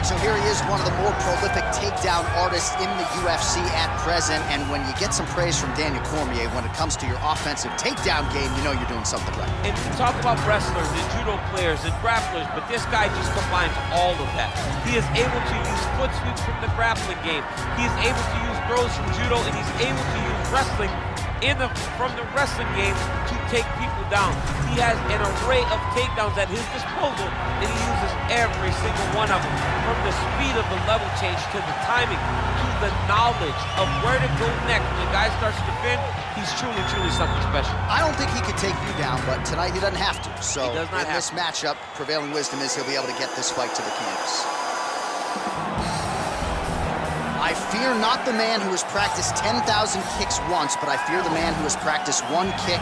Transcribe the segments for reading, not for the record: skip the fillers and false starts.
right, so here he is, one of the more prolific takedown artists in the UFC at present. And when you get some praise from Daniel Cormier when it comes to your offensive takedown game, you know you're doing something right. And you talk about wrestlers and judo players and grapplers, but this guy just combines all of that. He is able to use foot sweeps from the grappling game. He is able to use throws from judo, and he's able to use wrestling from the wrestling game to take people down. He has an array of takedowns at his disposal, and he uses every single one of them. From the speed of the level change, to the timing, to the knowledge of where to go next. When the guy starts to defend, he's truly, truly something special. I don't think he could take you down, but tonight he doesn't have to. So in this matchup, prevailing wisdom is he'll be able to get this fight to the canvas. I fear not the man who has practiced 10,000 kicks once, but I fear the man who has practiced one kick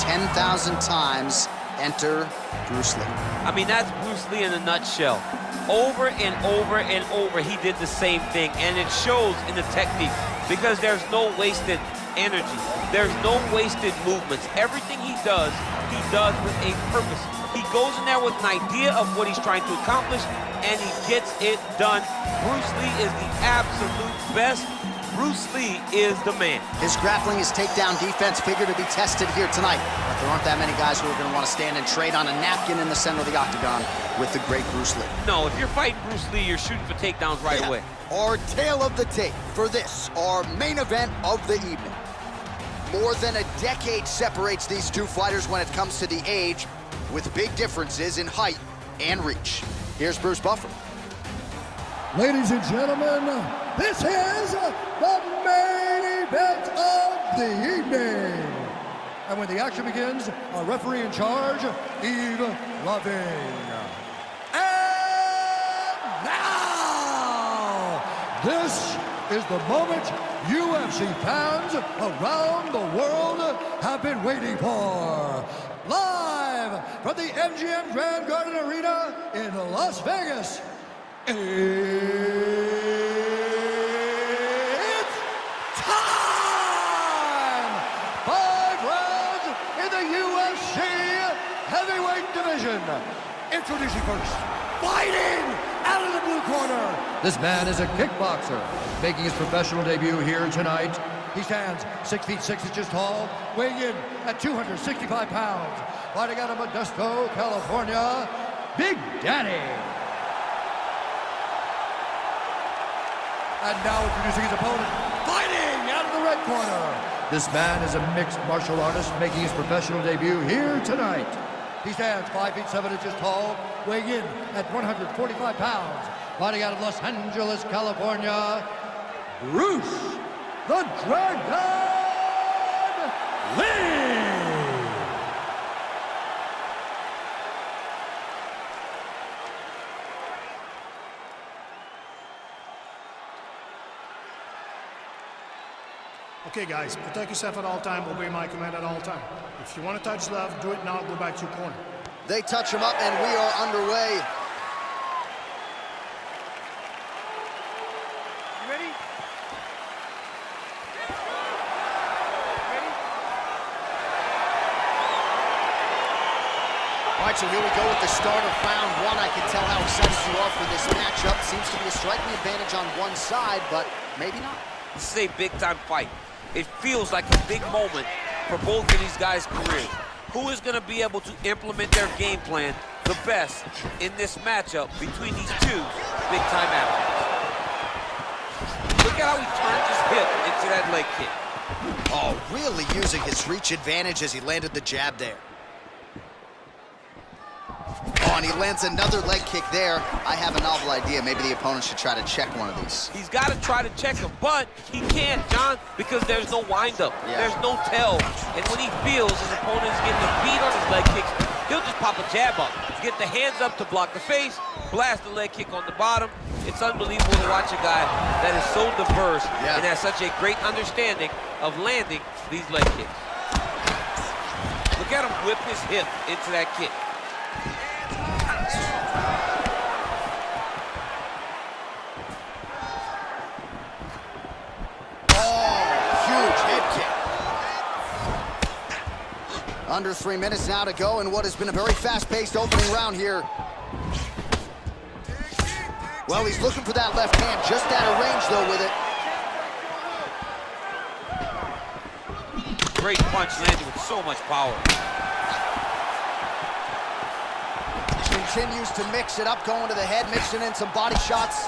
10,000 times. Enter Bruce Lee. I mean, that's Bruce Lee in a nutshell. Over and over and over, he did the same thing, and it shows in the technique because there's no wasted energy. There's no wasted movements. Everything he does with a purpose. He goes in there with an idea of what he's trying to accomplish, and he gets it done. Bruce Lee is the absolute best. Bruce Lee is the man. His grappling, his takedown defense figure to be tested here tonight. But there aren't that many guys who are going to want to stand and trade on a napkin in the center of the octagon with the great Bruce Lee. No, if you're fighting Bruce Lee, you're shooting for takedowns right away. Our tale of the tape for this, our main event of the evening. More than a decade separates these two fighters when it comes to the age, with big differences in height and reach. Here's Bruce Buffer. Ladies and gentlemen, this is the main event of the evening. And when the action begins, our referee in charge, Yves Loving. And now, this is the moment UFC fans around the world have been waiting for. Live from the MGM Grand Garden Arena in Las Vegas, it's time! 5 rounds in the UFC heavyweight division. Introducing first, fighting out of the blue corner. This man is a kickboxer, making his professional debut here tonight. He stands 6 feet 6 inches tall, weighing in at 265 pounds. Fighting out of Modesto, California, Big Daddy. And now introducing his opponent, fighting out of the red corner. This man is a mixed martial artist making his professional debut here tonight. He stands 5 feet 7 inches tall, weighing in at 145 pounds. Fighting out of Los Angeles, California, Bruce the Dragon Lee. Okay, guys, protect yourself at all time, obey my command at all time. If you want to touch love, do it now, go back to your corner. They touch him up, and we are underway. You ready? All right, so here we go with the start of round 1. I can tell how excited you are for this matchup. Seems to be a striking advantage on one side, but maybe not. This is a big-time fight. It feels like a big moment for both of these guys' careers. Who is going to be able to implement their game plan the best in this matchup between these two big-time athletes? Look at how he turned his hip into that leg kick. Oh, really using his reach advantage as he landed the jab there. Oh, and he lands another leg kick there. I have a novel idea. Maybe the opponent should try to check one of these. He's got to try to check him, but he can't, John, because there's no windup. Yeah. There's no tell. And when he feels his opponent is getting a beat on his leg kicks, he'll just pop a jab up. Get the hands up to block the face, blast the leg kick on the bottom. It's unbelievable to watch a guy that is so diverse and has such a great understanding of landing these leg kicks. Look at him whip his hip into that kick. Under 3 minutes now to go in what has been a very fast-paced opening round here. Well, he's looking for that left hand, just out of range, though, with it. Great punch landed with so much power. Continues to mix it up, going to the head, mixing in some body shots.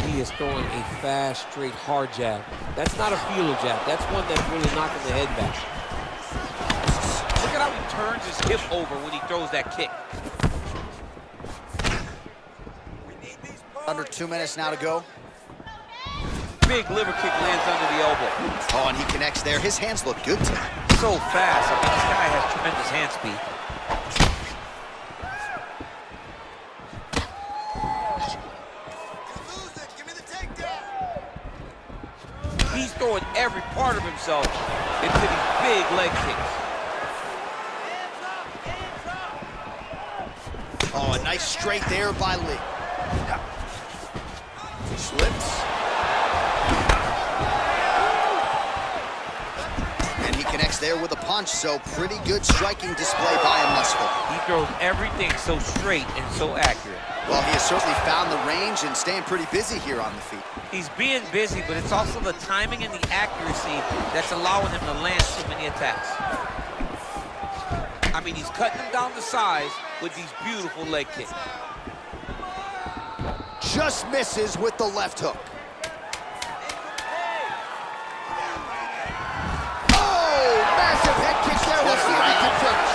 He is throwing a fast, straight, hard jab. That's not a feeler jab. That's one that's really knocking the head back. Look at how he turns his hip over when he throws that kick. Under 2 minutes now to go. Big liver kick lands under the elbow. Oh, and he connects there. His hands look good tonight. So fast. I mean, this guy has tremendous hand speed. He's throwing every part of himself into these big leg kicks. Oh, a nice straight there by Lee. Slips. And he connects there with a punch, so pretty good striking display by him thus far. He throws everything so straight and so accurate. Well, he has certainly found the range and staying pretty busy here on the feet. He's being busy, but it's also the timing and the accuracy that's allowing him to land so many attacks. I mean, he's cutting them down to size with these beautiful leg kicks. Just misses with the left hook. Oh, massive head kick there. We'll see if he can finish.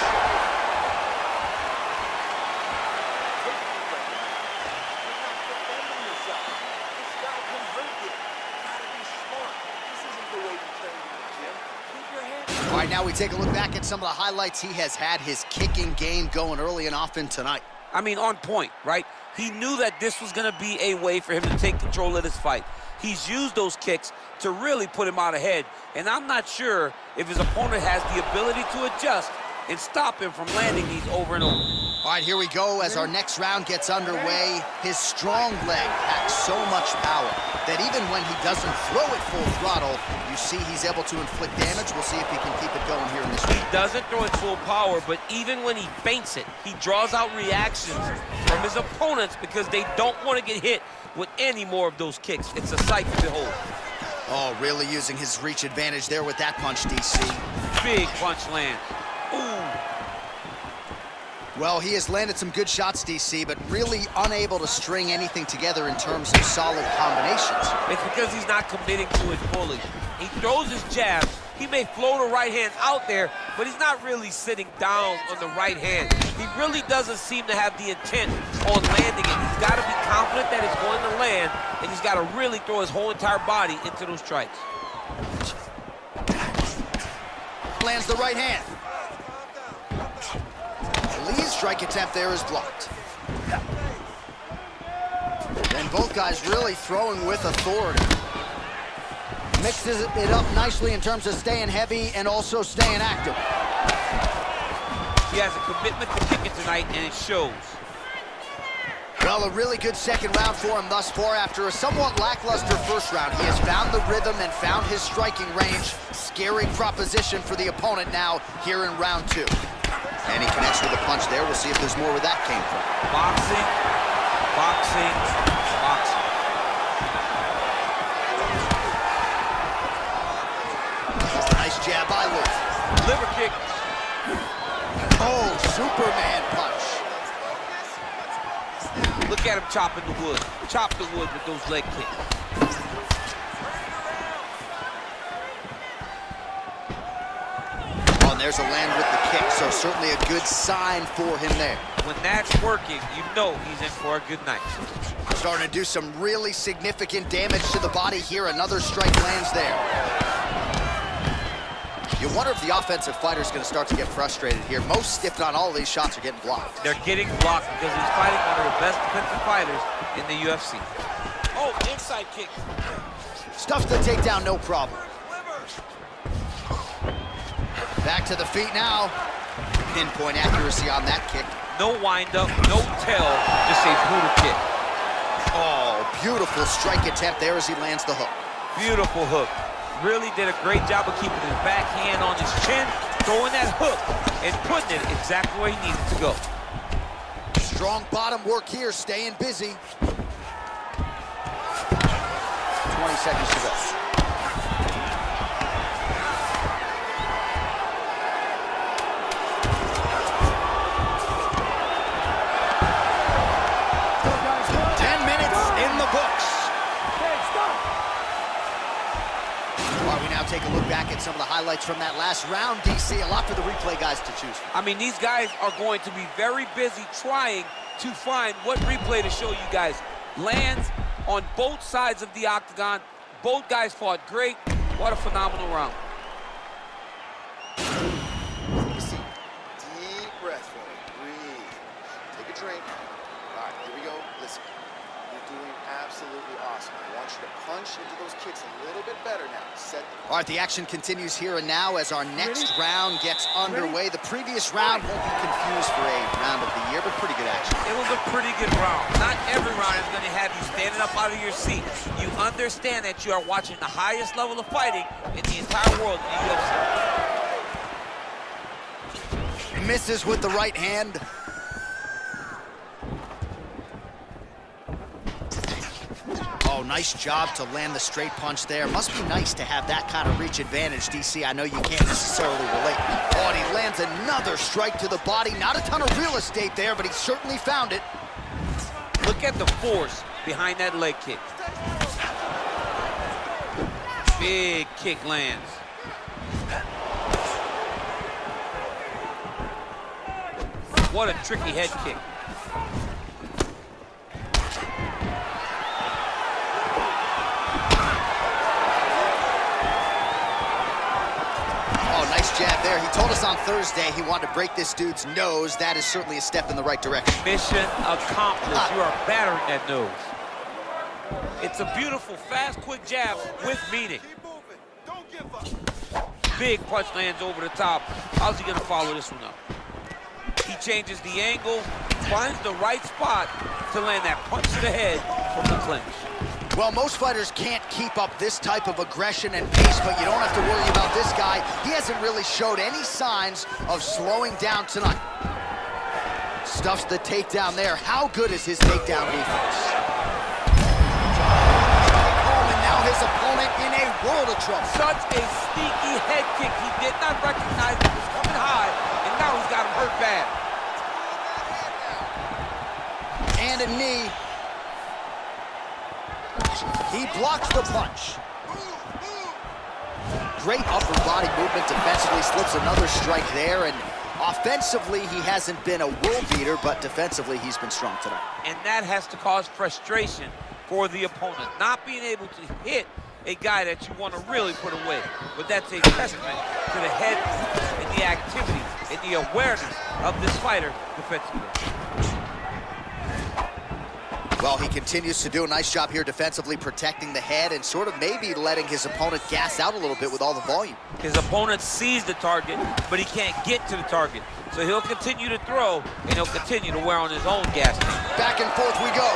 All right, now we take a look back at some of the highlights. He has had his kicking game going early and often tonight. I mean, on point, right? He knew that this was going to be a way for him to take control of this fight. He's used those kicks to really put him out ahead, and I'm not sure if his opponent has the ability to adjust and stop him from landing these over and over. All right, here we go as our next round gets underway. His strong leg packs so much power that even when he doesn't throw it full throttle, you see he's able to inflict damage. We'll see if he can keep it going here in this round. He doesn't throw it full power, but even when he feints it, he draws out reactions from his opponents because they don't want to get hit with any more of those kicks. It's a sight to behold. Oh, really using his reach advantage there with that punch, DC. Big punch land. Ooh. Well, he has landed some good shots, DC, but really unable to string anything together in terms of solid combinations. It's because he's not committing to it fully. He throws his jab. He may float a right hand out there, but he's not really sitting down on the right hand. He really doesn't seem to have the intent on landing it. He's got to be confident that it's going to land, and he's got to really throw his whole entire body into those strikes. Lands the right hand. Lee's strike attempt there is blocked. And both guys really throwing with authority. Mixes it up nicely in terms of staying heavy and also staying active. He has a commitment to kicking tonight, and it shows. Well, a really good second round for him thus far. After a somewhat lackluster first round, he has found the rhythm and found his striking range. Scary proposition for the opponent now here in round two. And he connects with a punch there. We'll see if there's more where that came from. Boxing, boxing, boxing. Nice jab by Lee. Liver kick. Oh, Superman punch. Look at him chopping the wood. Chop the wood with those leg kicks. Oh, and there's a land with the kick, so certainly a good sign for him there. When that's working, you know he's in for a good night. Starting to do some really significant damage to the body here. Another strike lands there. You wonder if the offensive fighter is going to start to get frustrated here. Most, if not all, of these shots are getting blocked. They're getting blocked because he's fighting one of the best defensive fighters in the UFC. Oh, inside kick. Stuffs the takedown, no problem. Back to the feet now. Pinpoint accuracy on that kick. No windup, no tell, just a brutal kick. Oh, beautiful strike attempt there as he lands the hook. Beautiful hook. Really did a great job of keeping his backhand on his chin, throwing that hook, and putting it exactly where he needed to go. Strong bottom work here, staying busy. 20 seconds to go. Take a look back at some of the highlights from that last round, DC. A lot for the replay guys to choose from. I mean, these guys are going to be very busy trying to find what replay to show you guys. Lands on both sides of the octagon. Both guys fought great. What a phenomenal round. Take a seat. Deep breath for me. Breathe. Take a drink. All right, here we go. Listen. You're doing absolutely awesome. I want you to punch into those kicks a little bit better now. Set the... All right, the action continues here and now as our next round gets underway. The previous round won't be confused for a round of the year, but pretty good action. It was a pretty good round. Not every round is going to have you standing up out of your seat. You understand that you are watching the highest level of fighting in the entire world in the UFC. Misses with the right hand. Oh, nice job to land the straight punch there. Must be nice to have that kind of reach advantage, DC. I know you can't necessarily relate. Oh, and he lands another strike to the body. Not a ton of real estate there, but he certainly found it. Look at the force behind that leg kick. Big kick lands. What a tricky head kick. Jab there. He told us on Thursday he wanted to break this dude's nose. That is certainly a step in the right direction. Mission accomplished. You are battering that nose. It's a beautiful, fast, quick jab with meaning. Keep moving. Don't give up. Big punch lands over the top. How's he gonna follow this one up? He changes the angle, finds the right spot to land that punch to the head from the clinch. Well, most fighters can't keep up this type of aggression and pace, but you don't have to worry about this guy. He hasn't really showed any signs of slowing down tonight. Stuffs the takedown there. How good is his takedown defense? Oh, and now his opponent in a world of trouble. Such a sneaky head kick. He did not recognize it was coming high, and now he's got him hurt bad. And a knee. He blocks the punch. Great upper body movement defensively, slips another strike there, and offensively he hasn't been a world beater, but defensively he's been strong tonight. And that has to cause frustration for the opponent, not being able to hit a guy that you want to really put away. But that's a testament to the head and the activity and the awareness of this fighter defensively. Well, he continues to do a nice job here defensively, protecting the head and sort of maybe letting his opponent gas out a little bit with all the volume. His opponent sees the target, but he can't get to the target. So he'll continue to throw, and he'll continue to wear on his own gas tank. Back and forth we go.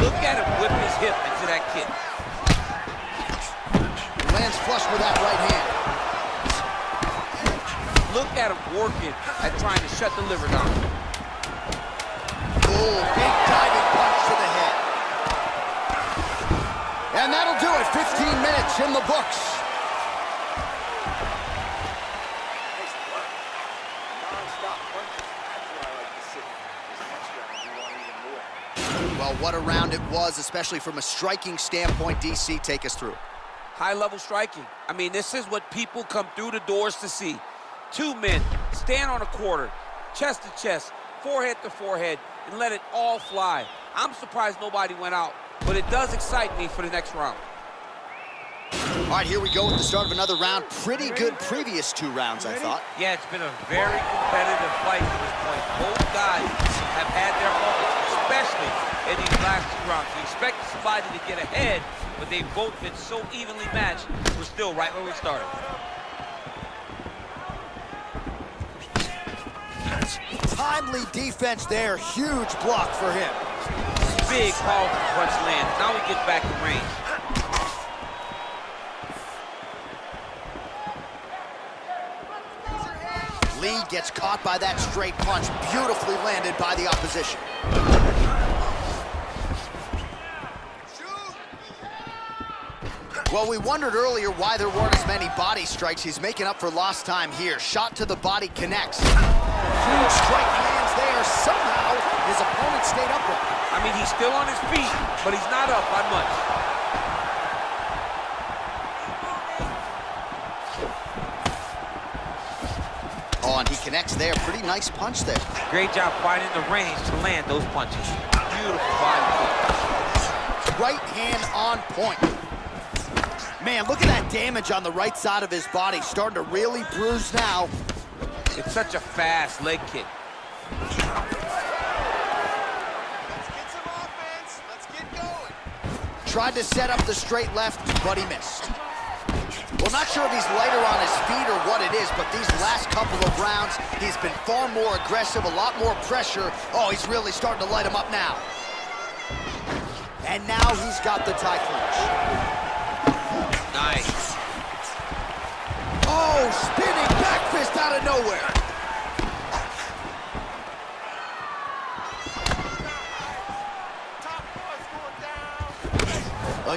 Look at him whip his hip into that kick. Lands flush with that right hand. Look at him working at trying to shut the liver down. Oh, big diving punch to the head. And that'll do it. 15 minutes in the books. Nice work. Non-stop punches. That's where I like to sit. This next round, you want even more. Well, what a round it was, especially from a striking standpoint. DC, take us through. High-level striking. I mean, this is what people come through the doors to see. Two men stand on a quarter, chest to chest, forehead to forehead, and let it all fly. I'm surprised nobody went out, but it does excite me for the next round. All right, here we go with the start of another round. Pretty good previous two rounds, I thought. Yeah, it's been a very competitive fight to this point. Both guys have had their moments, especially in these last two rounds. We expected somebody to get ahead, but they've both been so evenly matched, we're still right where we started. Timely defense there. Huge block for him. Big, powerful punch lands. Now he gets back in range. gets caught by that straight punch, beautifully landed by the opposition. Well, we wondered earlier why there weren't as many body strikes. He's making up for lost time here. Shot to the body connects. Huge strike lands there. Somehow, his opponent stayed upright. I mean, he's still on his feet, but he's not up by much. Oh, and he connects there. Pretty nice punch there. Great job finding the range to land those punches. Beautiful body kick. Right hand on point. Man, look at that damage on the right side of his body. Starting to really bruise now. It's such a fast leg kick. Let's get some offense. Let's get going. Tried to set up the straight left, but he missed. Well, not sure if he's lighter on his feet or what it is, but these last couple of rounds, he's been far more aggressive, a lot more pressure. Oh, he's really starting to light him up now. And now he's got the tie clinch. Nice. Oh, spinning back fist out of nowhere.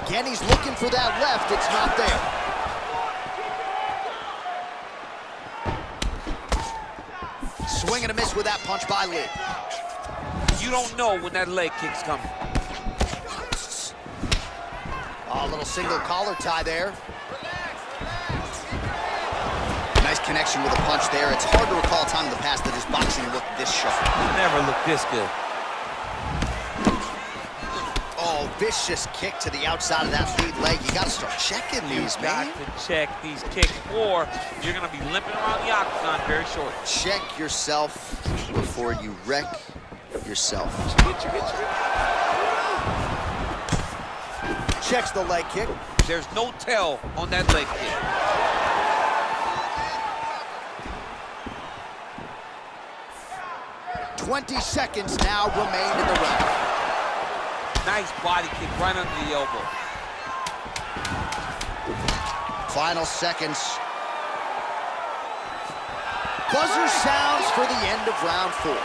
Again, he's looking for that left. It's not there. Swing and a miss with that punch by Lee. You don't know when that leg kick's coming. Oh, a little single collar tie there. Nice connection with a punch there. It's hard to recall a time in the past that his boxing looked this sharp. Never looked this good. Oh, vicious kick to the outside of that lead leg. You got to start checking these, man. You got to check these kicks, or you're going to be limping around the octagon very short. Check yourself before you wreck yourself. Checks the leg kick. There's no tell on that leg kick. "20 seconds now remain in the round. Nice body kick right under the elbow. Final seconds. Buzzer sounds for the end of round 4.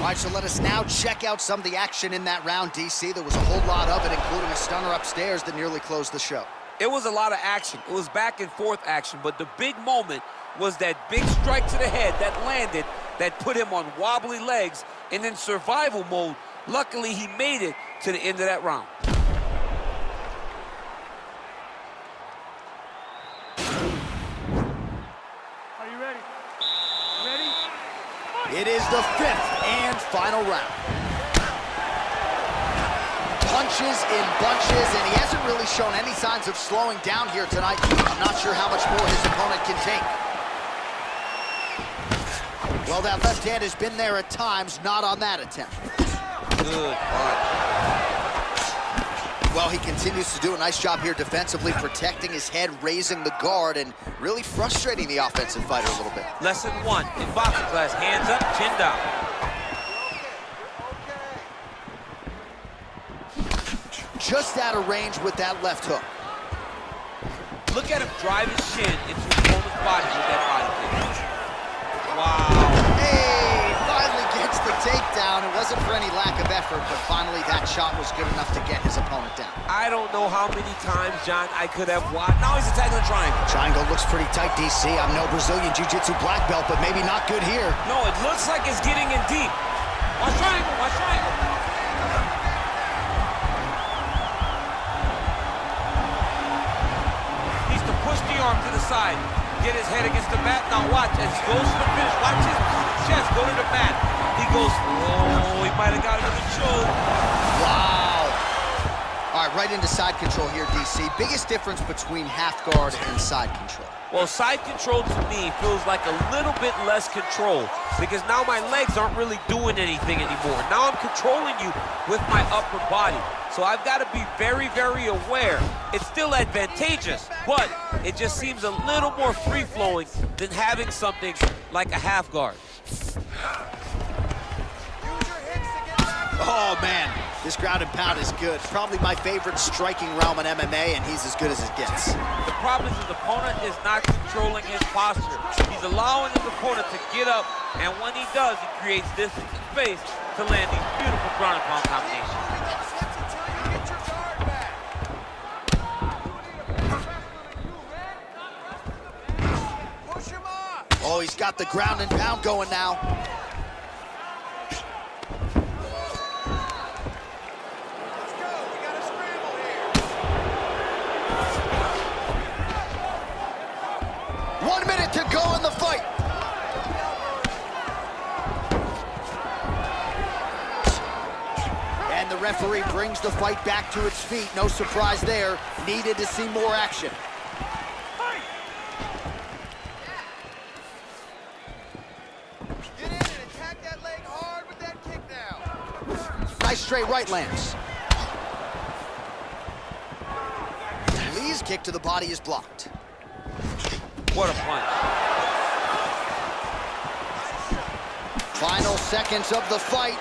All right, so let us now check out some of the action in that round, DC. There was a whole lot of it, including a stunner upstairs that nearly closed the show. It was a lot of action. It was back and forth action, but the big moment was that big strike to the head that landed, that put him on wobbly legs and in survival mode. Luckily, he made it to the end of that round. Are you ready? Ready? It is the 5th and final round. Punches in bunches, and he hasn't really shown any signs of slowing down here tonight. I'm not sure how much more his opponent can take. Well, that left hand has been there at times, not on that attempt. Good punch. Well, he continues to do a nice job here defensively, protecting his head, raising the guard, and really frustrating the offensive fighter a little bit. Lesson 1 in boxing class, hands up, chin down. Just out of range with that left hook. Look at him drive his shin into his opponent's body with that body kick. Wow. Hey, finally gets the takedown. It wasn't for any lack of effort, but finally that shot was good enough to get his opponent down. I don't know how many times, John, I could have watched. Now he's attacking the triangle. Triangle looks pretty tight, DC. I'm no Brazilian Jiu-Jitsu black belt, but maybe not good here. No, it looks like it's getting in deep. Watch triangle, watch triangle. Needs to push the arm to the side. Get his head against the mat. Now watch as he goes to the finish. Watch his chest go to the mat. He goes, oh, he might have got it in the choke. Wow. All right, right into side control here, DC. Biggest difference between half guard and side control. Well, side control to me feels like a little bit less control because now my legs aren't really doing anything anymore. Now I'm controlling you with my upper body. So I've got to be very, very aware. It's still advantageous, but it just seems a little more free-flowing than having something like a half guard. Oh, man. This ground and pound is good. Probably my favorite striking realm in MMA, and he's as good as it gets. The problem is his opponent is not controlling his posture. He's allowing his opponent to get up, and when he does, he creates distance and space to land these beautiful ground and pound combinations. Oh, he's got the ground and pound going now. To go in the fight. And the referee brings the fight back to its feet. No surprise there. Needed to see more action. Get in and attack that leg hard with that kick now. Nice straight right lands. Lee's kick to the body is blocked. What a punch. Final seconds of the fight.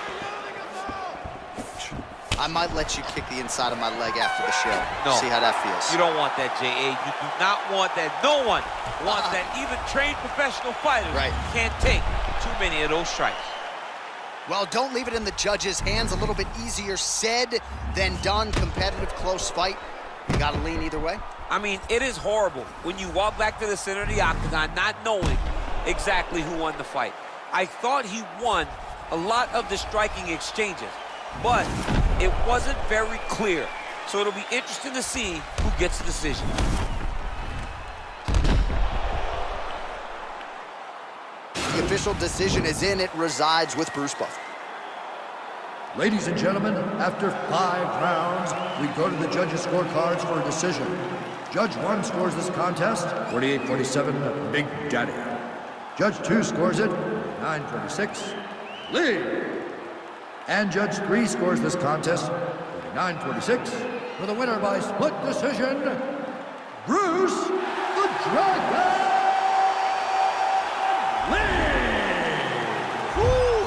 I might let you kick the inside of my leg after the show. No. See how that feels. You don't want that, J.A. You do not want that. No one wants that. Even trained professional fighters can't take too many of those strikes. Well, don't leave it in the judge's hands. A little bit easier said than done. Competitive, close fight. You gotta lean either way. I mean, it is horrible when you walk back to the center of the octagon not knowing exactly who won the fight. I thought he won a lot of the striking exchanges, but it wasn't very clear. So it'll be interesting to see who gets the decision. The official decision is in. It resides with Bruce Buffer. Ladies and gentlemen, after 5 rounds, we go to the judges' scorecards for a decision. Judge 1 scores this contest, 48-47, Big Daddy. Judge 2 scores it, 9-46, Lee. And Judge 3 scores this contest, 49-46, for the winner by split decision, Bruce the Dragon Lee.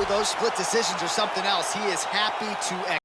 Those split decisions are something else. He is happy to